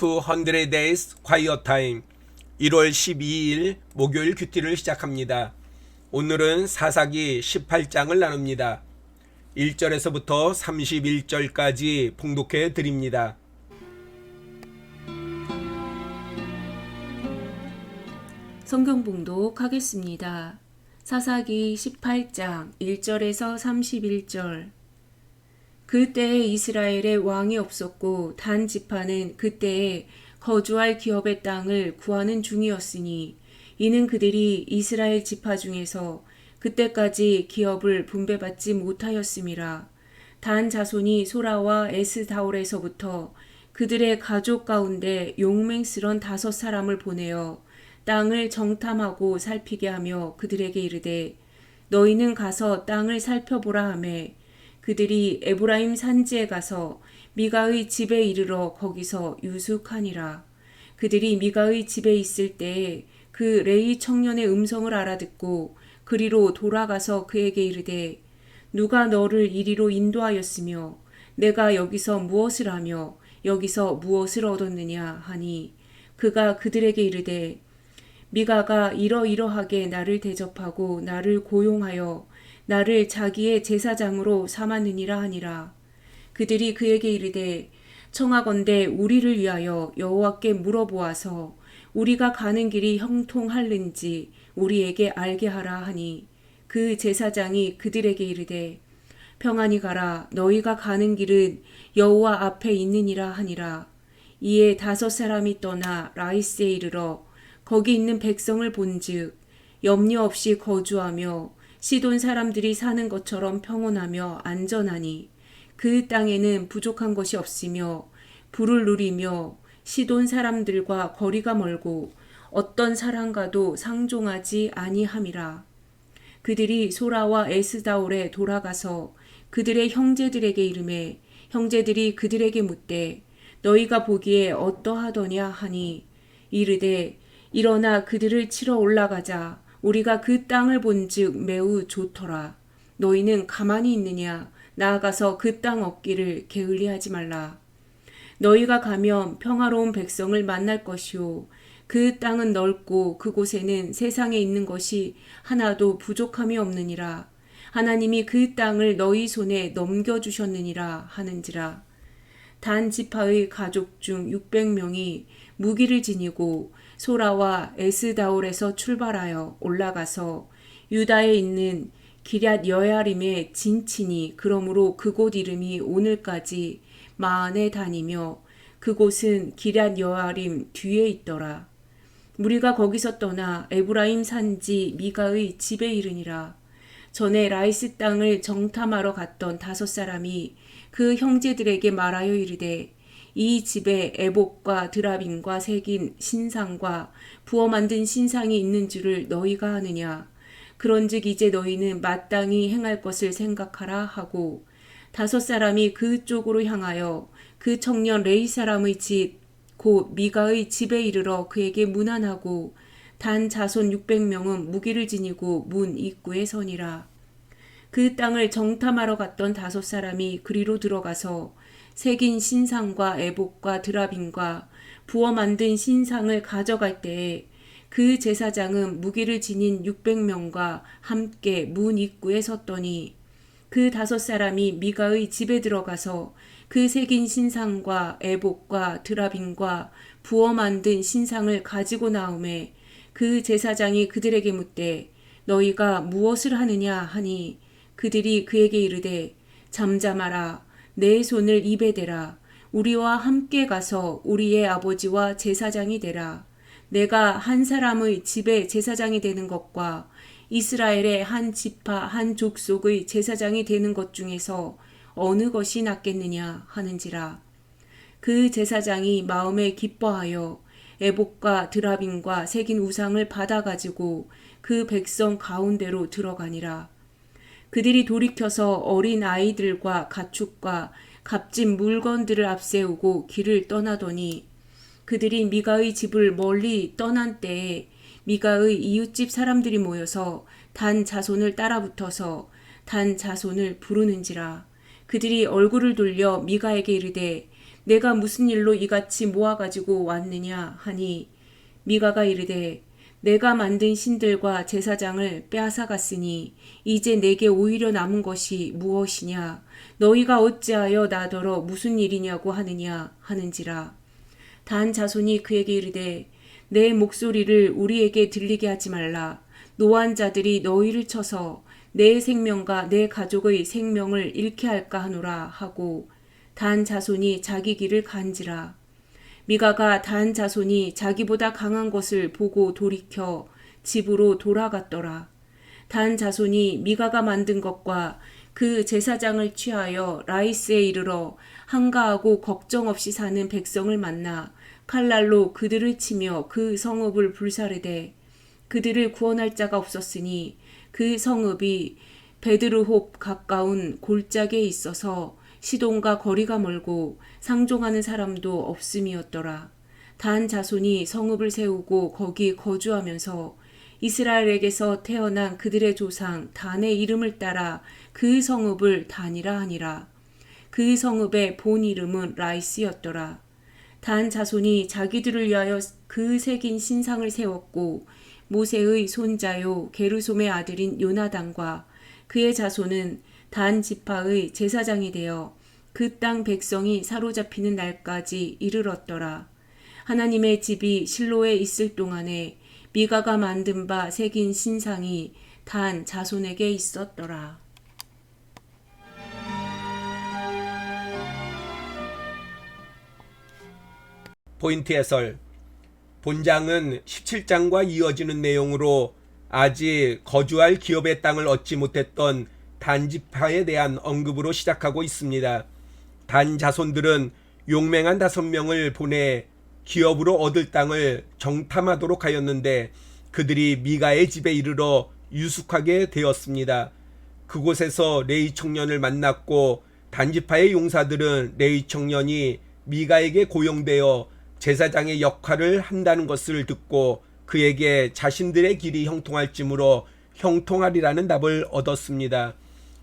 200 days quiet time 1월 12일 목요일 큐티를 시작합니다. 오늘은 사사기 18장을 나눕니다. 1절에서부터 31절까지 봉독해 드립니다. 성경 봉독하겠습니다. 사사기 18장 1절에서 31절. 그때에 이스라엘에 왕이 없었고 단 지파는 그때에 거주할 기업의 땅을 구하는 중이었으니 이는 그들이 이스라엘 지파 중에서 그때까지 기업을 분배받지 못하였음이라. 단 자손이 소라와 에스다올에서부터 그들의 가족 가운데 용맹스런 5사람을 보내어 땅을 정탐하고 살피게 하며 그들에게 이르되 너희는 가서 땅을 살펴보라 하매 그들이 에브라임 산지에 가서 미가의 집에 이르러 거기서 유숙하니라. 그들이 미가의 집에 있을 때에 그 레위 청년의 음성을 알아듣고 그리로 돌아가서 그에게 이르되 누가 너를 이리로 인도하였으며 내가 여기서 무엇을 하며 여기서 무엇을 얻었느냐 하니 그가 그들에게 이르되 미가가 이러이러하게 나를 대접하고 나를 고용하여 나를 자기의 제사장으로 삼았느니라 하니라. 그들이 그에게 이르되 청하건대 우리를 위하여 여호와께 물어보아서 우리가 가는 길이 형통할는지 우리에게 알게 하라 하니 그 제사장이 그들에게 이르되 평안히 가라. 너희가 가는 길은 여호와 앞에 있느니라 하니라. 이에 5사람이 떠나 라이스에 이르러 거기 있는 백성을 본즉 염려 없이 거주하며 시돈 사람들이 사는 것처럼 평온하며 안전하니 그 땅에는 부족한 것이 없으며 불을 누리며 시돈 사람들과 거리가 멀고 어떤 사람과도 상종하지 아니함이라. 그들이 소라와 에스다올에 돌아가서 그들의 형제들에게 이르매 형제들이 그들에게 묻되 너희가 보기에 어떠하더냐 하니 이르되 일어나 그들을 치러 올라가자. 우리가 그 땅을 본즉 매우 좋더라. 너희는 가만히 있느냐? 나아가서 그 땅 얻기를 게을리하지 말라. 너희가 가면 평화로운 백성을 만날 것이요 그 땅은 넓고 그곳에는 세상에 있는 것이 하나도 부족함이 없느니라. 하나님이 그 땅을 너희 손에 넘겨주셨느니라 하는지라. 단 지파의 가족 중 600명이 무기를 지니고 소라와 에스다올에서 출발하여 올라가서 유다에 있는 기럇 여야림에 진치니 그러므로 그곳 이름이 오늘까지 마흔에 다니며 그곳은 기럇 여야림 뒤에 있더라. 무리가 거기서 떠나 에브라임 산지 미가의 집에 이르니라. 전에 라이스 땅을 정탐하러 갔던 5사람이 그 형제들에게 말하여 이르되 이 집에 에봇과 드라빔과 새긴 신상과 부어 만든 신상이 있는 줄을 너희가 아느냐. 그런즉 이제 너희는 마땅히 행할 것을 생각하라 하고 5사람이 그쪽으로 향하여 그 청년 레이 사람의 집 곧 미가의 집에 이르러 그에게 문안하고 단 자손 600명은 무기를 지니고 문 입구에 서니라. 그 땅을 정탐하러 갔던 5사람이 그리로 들어가서 새긴 신상과 에봇과 드라빔과 부어 만든 신상을 가져갈 때에 그 제사장은 무기를 지닌 600명과 함께 문 입구에 섰더니 그 5사람이 미가의 집에 들어가서 그 새긴 신상과 에봇과 드라빔과 부어 만든 신상을 가지고 나오매 그 제사장이 그들에게 묻되 너희가 무엇을 하느냐 하니 그들이 그에게 이르되 잠잠하라. 내 손을 입에 대라. 우리와 함께 가서 우리의 아버지와 제사장이 되라. 내가 한 사람의 집에 제사장이 되는 것과 이스라엘의 한 지파 한 족속의 제사장이 되는 것 중에서 어느 것이 낫겠느냐 하는지라. 그 제사장이 마음에 기뻐하여 에봇과 드라빔과 새긴 우상을 받아가지고 그 백성 가운데로 들어가니라. 그들이 돌이켜서 어린 아이들과 가축과 값진 물건들을 앞세우고 길을 떠나더니 그들이 미가의 집을 멀리 떠난 때에 미가의 이웃집 사람들이 모여서 단 자손을 따라붙어서 단 자손을 부르는지라. 그들이 얼굴을 돌려 미가에게 이르되 내가 무슨 일로 이같이 모아가지고 왔느냐 하니 미가가 이르되 내가 만든 신들과 제사장을 빼앗아갔으니 이제 내게 오히려 남은 것이 무엇이냐 너희가 어찌하여 나더러 무슨 일이냐고 하느냐 하는지라. 단 자손이 그에게 이르되 내 목소리를 우리에게 들리게 하지 말라. 노한 자들이 너희를 쳐서 내 생명과 내 가족의 생명을 잃게 할까 하노라 하고 단 자손이 자기 길을 간지라. 미가가 단 자손이 자기보다 강한 것을 보고 돌이켜 집으로 돌아갔더라. 단 자손이 미가가 만든 것과 그 제사장을 취하여 라이스에 이르러 한가하고 걱정 없이 사는 백성을 만나 칼날로 그들을 치며 그 성읍을 불사르되 그들을 구원할 자가 없었으니 그 성읍이 베드르홉 가까운 골짜기에 있어서 시돈과 거리가 멀고 상종하는 사람도 없음이었더라. 단 자손이 성읍을 세우고 거기 거주하면서 이스라엘에게서 태어난 그들의 조상 단의 이름을 따라 그 성읍을 단이라 하니라. 그 성읍의 본 이름은 라이스였더라. 단 자손이 자기들을 위하여 그 새긴 신상을 세웠고 모세의 손자요 게르솜의 아들인 요나단과 그의 자손은 단 지파의 제사장이 되어 그 땅 백성이 사로잡히는 날까지 이르렀더라. 하나님의 집이 실로에 있을 동안에 미가가 만든 바 새긴 신상이 단 자손에게 있었더라. 포인트 해설. 본장은 17장과 이어지는 내용으로 아직 거주할 기업의 땅을 얻지 못했던 단 지파에 대한 언급으로 시작하고 있습니다. 단 자손들은 용맹한 5명을 보내 기업으로 얻을 땅을 정탐하도록 하였는데 그들이 미가의 집에 이르러 유숙하게 되었습니다. 그곳에서 레위 청년을 만났고 단 지파의 용사들은 레위 청년이 미가에게 고용되어 제사장의 역할을 한다는 것을 듣고 그에게 자신들의 길이 형통할지므로 형통하리라는 답을 얻었습니다.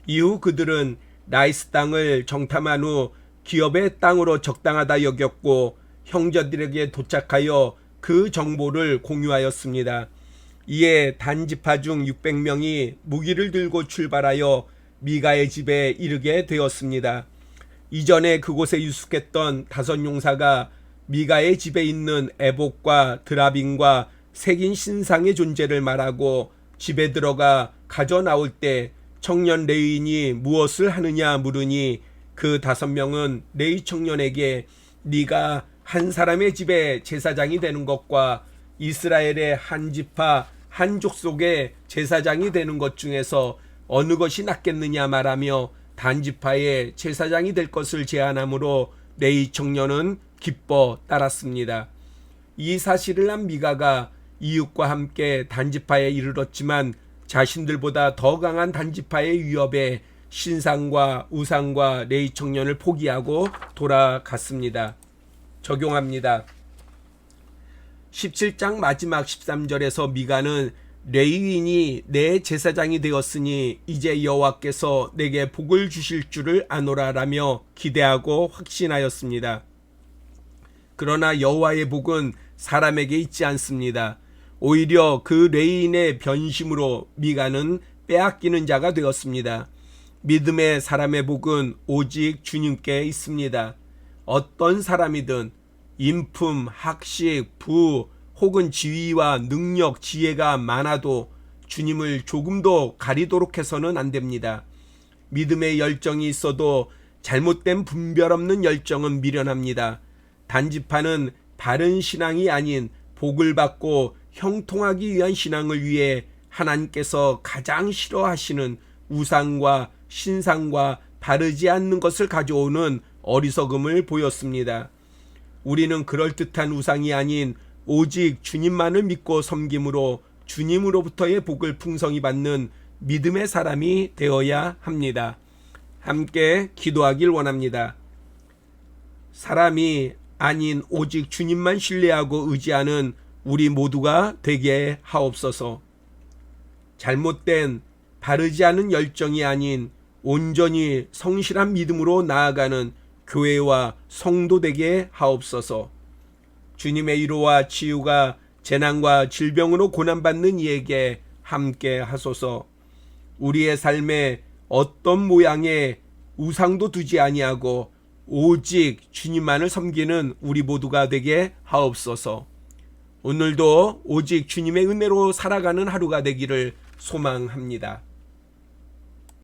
이후 그들은 라이스 땅을 정탐한 후 기업의 땅으로 적당하다 여겼고 형제들에게 도착하여 그 정보를 공유하였습니다. 이에 단 지파 중 600명이 무기를 들고 출발하여 미가의 집에 이르게 되었습니다. 이전에 그곳에 유숙했던 5 용사가 미가의 집에 있는 에봇과 드라빔과 새긴 신상의 존재를 말하고 집에 들어가 가져 나올 때 청년 레위인이 무엇을 하느냐 물으니 그 5명은 레위 청년에게 네가 한 사람의 집에 제사장이 되는 것과 이스라엘의 한 지파 한 족속의 제사장이 되는 것 중에서 어느 것이 낫겠느냐 말하며 단 지파의 제사장이 될 것을 제안하므로 레위 청년은 기뻐 따랐습니다. 이 사실을 한 미가가 이웃과 함께 단 지파에 이르렀지만 자신들보다 더 강한 단 지파의 위협에 신상과 우상과 레위 청년을 포기하고 돌아갔습니다. 적용합니다. 17장 마지막 13절에서 미가는 레위인이 내 제사장이 되었으니 이제 여호와께서 내게 복을 주실 줄을 아노라라며 기대하고 확신하였습니다. 그러나 여호와의 복은 사람에게 있지 않습니다. 오히려 그 레위인의 변심으로 미가는 빼앗기는 자가 되었습니다. 믿음의 사람의 복은 오직 주님께 있습니다. 어떤 사람이든 인품, 학식, 부 혹은 지위와 능력, 지혜가 많아도 주님을 조금도 가리도록 해서는 안 됩니다. 믿음의 열정이 있어도 잘못된 분별 없는 열정은 미련합니다. 단지파는 바른 신앙이 아닌 복을 받고 형통하기 위한 신앙을 위해 하나님께서 가장 싫어하시는 우상과 신상과 바르지 않는 것을 가져오는 어리석음을 보였습니다. 우리는 그럴듯한 우상이 아닌 오직 주님만을 믿고 섬김으로 주님으로부터의 복을 풍성히 받는 믿음의 사람이 되어야 합니다. 함께 기도하길 원합니다. 사람이 아닌 오직 주님만 신뢰하고 의지하는 우리 모두가 되게 하옵소서. 잘못된 바르지 않은 열정이 아닌 온전히 성실한 믿음으로 나아가는 교회와 성도 되게 하옵소서. 주님의 위로와 치유가 재난과 질병으로 고난받는 이에게 함께 하소서. 우리의 삶에 어떤 모양의 우상도 두지 아니하고 오직 주님만을 섬기는 우리 모두가 되게 하옵소서. 오늘도 오직 주님의 은혜로 살아가는 하루가 되기를 소망합니다.